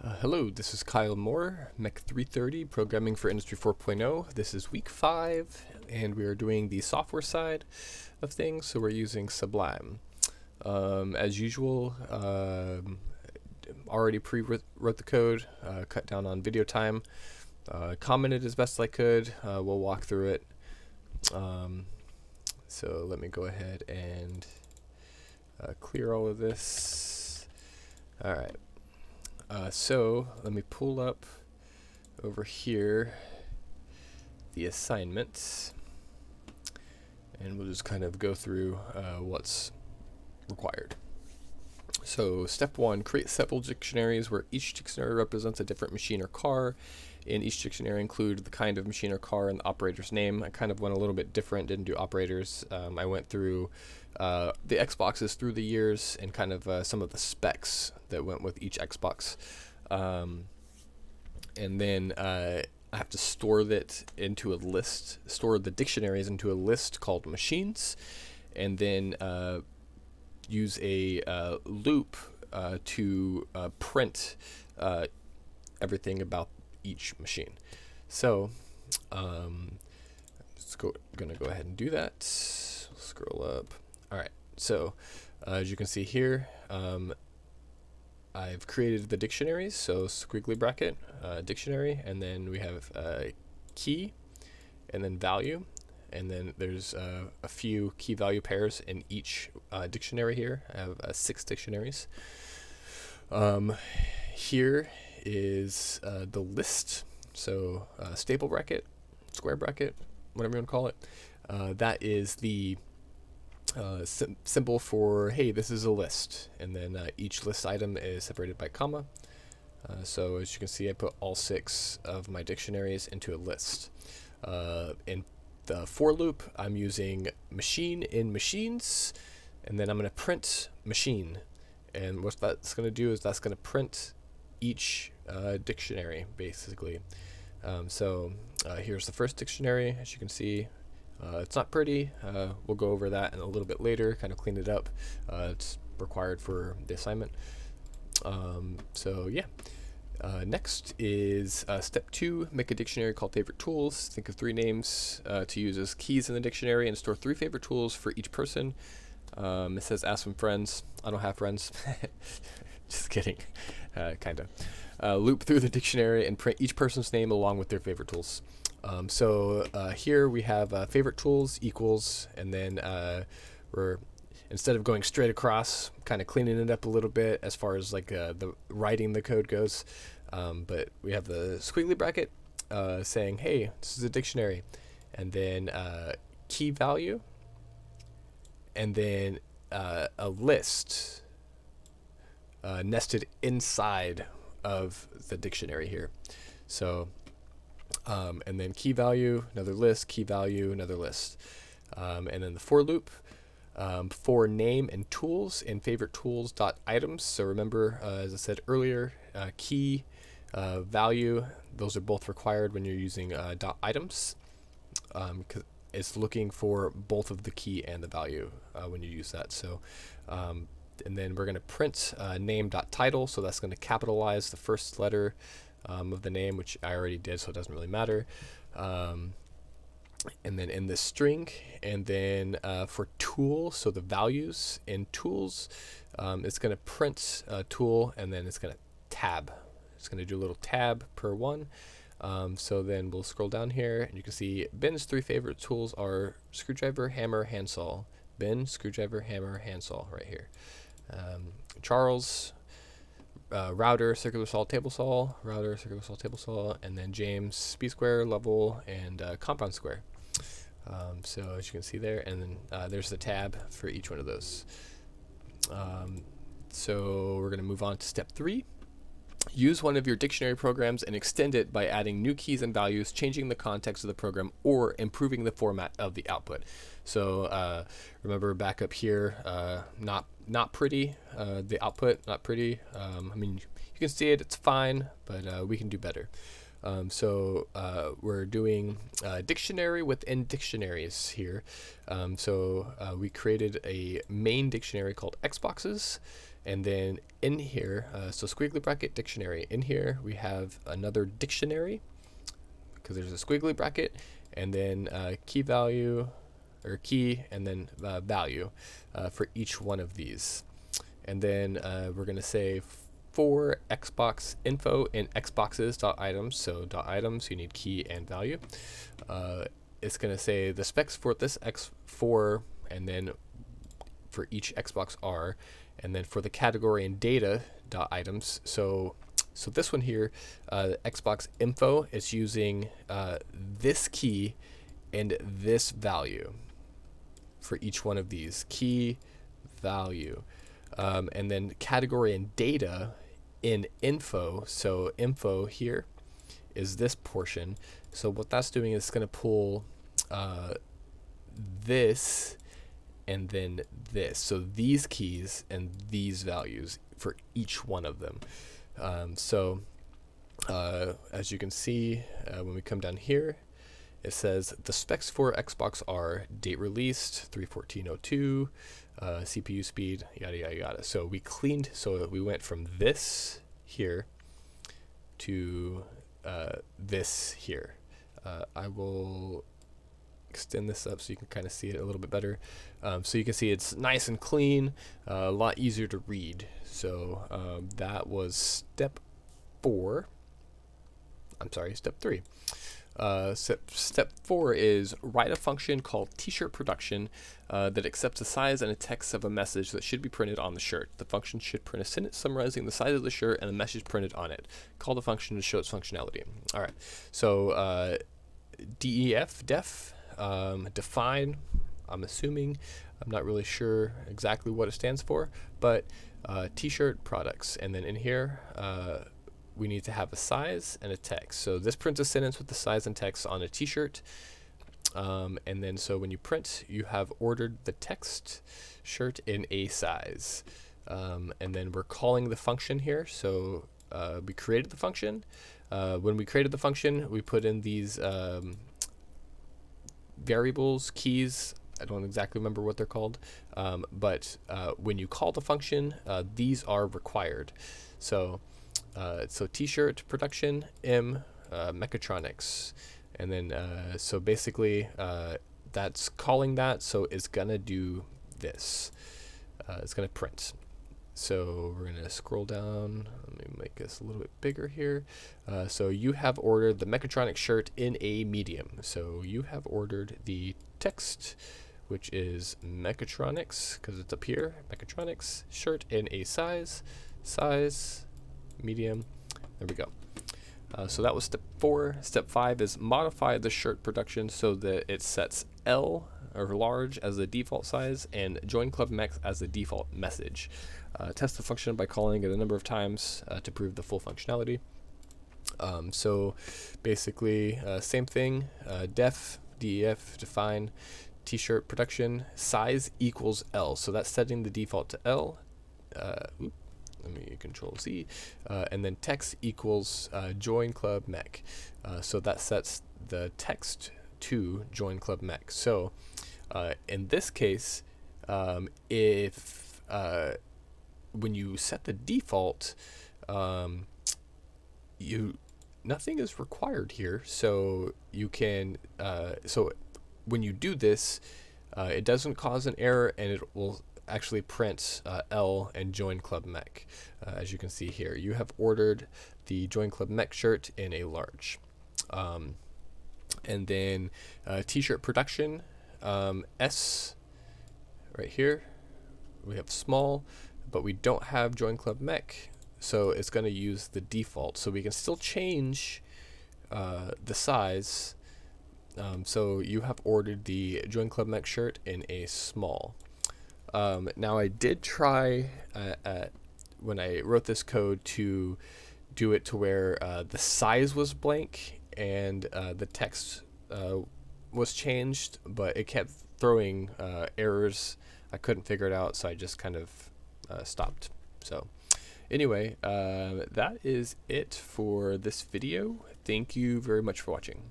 Hello, this is Kyle Moore, Mech 330, Programming for Industry 4.0. This is week 5, and we are doing the software side of things, so we're using Sublime. As usual, already pre-wrote the code, cut down on video time, commented as best I could. We'll walk through it. So let me go ahead and clear all of this. All right. So let me pull up over here the assignments, and we'll just kind of go through what's required. So step 1, create several dictionaries where each dictionary represents a different machine or car. In each dictionary include the kind of machine or car and the operator's name. I kind of went a little bit different, didn't do operators. I went through the Xboxes through the years and kind of some of the specs that went with each Xbox. And then I have to store that into a list, store the dictionaries into a list called machines, and then use a loop to print everything about each machine. So gonna go ahead and do that. Scroll up. All right, so as you can see here, I've created the dictionaries, so squiggly bracket, dictionary, and then we have key, and then value, and then there's a few key value pairs in each dictionary here. I have 6 dictionaries. Here is the list, so staple bracket, square bracket, whatever you want to call it. That is the symbol for, hey, this is a list, and then each list item is separated by comma. So as you can see, I put all 6 of my dictionaries into a list. In the for loop, I'm using machine in machines, and then I'm going to print machine. And what that's going to do is that's going to print each dictionary, basically. So here's the first dictionary. As you can see, it's not pretty. We'll go over that in a little bit later, kind of clean it up. It's required for the assignment. So yeah. Next is step 2, make a dictionary called favorite tools. Think of 3 names to use as keys in the dictionary, and store 3 favorite tools for each person. It says ask some friends. I don't have friends. Just kidding. Kind of. Loop through the dictionary and print each person's name along with their favorite tools. So here we have favorite tools equals, and then we're, instead of going straight across, kind of cleaning it up a little bit as far as like the writing the code goes. But we have the squiggly bracket saying, hey, this is a dictionary, and then key value, and then a list nested inside of the dictionary here. So and then key value, another list, key value, another list. And then the for loop, for name and tools in favorite tools dot items. So remember, as I said earlier, key, value, those are both required when you're using dot items, because it's looking for both of the key and the value when you use that. So and then we're going to print name dot title, so that's going to capitalize the first letter of the name, which I already did, so it doesn't really matter. And then in this string, and then for tool, so the values in tools, it's going to print tool, and then it's going to tab. It's going to do a little tab per one. So then we'll scroll down here, and you can see Ben's 3 favorite tools are screwdriver, hammer, handsaw. Ben, screwdriver, hammer, handsaw, right here. Charles, router, circular saw, table saw, router, circular saw, table saw, and then James, speed square, level, and compound square. So as you can see there, and then there's the tab for each one of those. So we're going to move on to step 3. Use one of your dictionary programs and extend it by adding new keys and values, changing the context of the program, or improving the format of the output. So remember back up here, not pretty, the output, not pretty. I mean, you can see it, it's fine, but we can do better. So we're doing dictionary within dictionaries here. So we created a main dictionary called Xboxes, And then in here, so squiggly bracket dictionary. In here we have another dictionary because there's a squiggly bracket, and then key value or key, and then value for each one of these. And then we're going to say for Xbox info in xboxes.items. So .items, you need key and value. It's going to say the specs for this X4, and then for each Xbox R, and then for the category and data items. So this one here, Xbox info, is using this key and this value for each one of these, key, value. And then category and data in info, so info here is this portion. So what that's doing is it's going to pull this and then this. So these keys and these values for each one of them. As you can see, when we come down here, it says the specs for Xbox are date released 3/14/02, CPU speed, yada yada yada. So we cleaned, so we went from this here to this here. I will extend this up so you can kind of see it a little bit better. So you can see it's nice and clean, a lot easier to read. So that was step 4. I'm sorry, step 3. Step 4 is write a function called t-shirt production that accepts the size and a text of a message that should be printed on the shirt. The function should print a sentence summarizing the size of the shirt and the message printed on it. Call the function to show its functionality. All right, so def, define, I'm assuming, I'm not really sure exactly what it stands for, but t-shirt products. And then in here, we need to have a size and a text. So this prints a sentence with the size and text on a t-shirt. And then so when you print, you have ordered the text shirt in a size. And then we're calling the function here. So we created the function. When we created the function, we put in these variables, keys. I don't exactly remember what they're called. But when you call the function, these are required. So t-shirt production, mechatronics, and then so basically that's calling that, so it's gonna do this. It's gonna print. So we're gonna scroll down. Let me make this a little bit bigger here. So you have ordered the mechatronics shirt in a medium. So you have ordered the text, which is mechatronics, because it's up here, mechatronics shirt in a size, medium. There we go. So that was step 4. Step 5 is modify the shirt production so that it sets L or large as the default size and join club mech as the default message. Test the function by calling it a number of times to prove the full functionality. So basically same thing, def, define t-shirt production size equals L. So that's setting the default to L. Let me control Z, and then text equals join club mech. So that sets the text to join club mech. So in this case, if when you set the default, nothing is required here. So you can so when you do this, it doesn't cause an error, and it will actually print L and join club mech. As you can see here, you have ordered the join club mech shirt in a large. And then t-shirt production, S right here, we have small, but we don't have join club mech, so it's going to use the default. So we can still change the size. So you have ordered the join club mech shirt in a small. Now I did try when I wrote this code to do it to where the size was blank and the text was changed, but it kept throwing errors. I couldn't figure it out, so I just kind of stopped. So anyway, that is it for this video. Thank you very much for watching.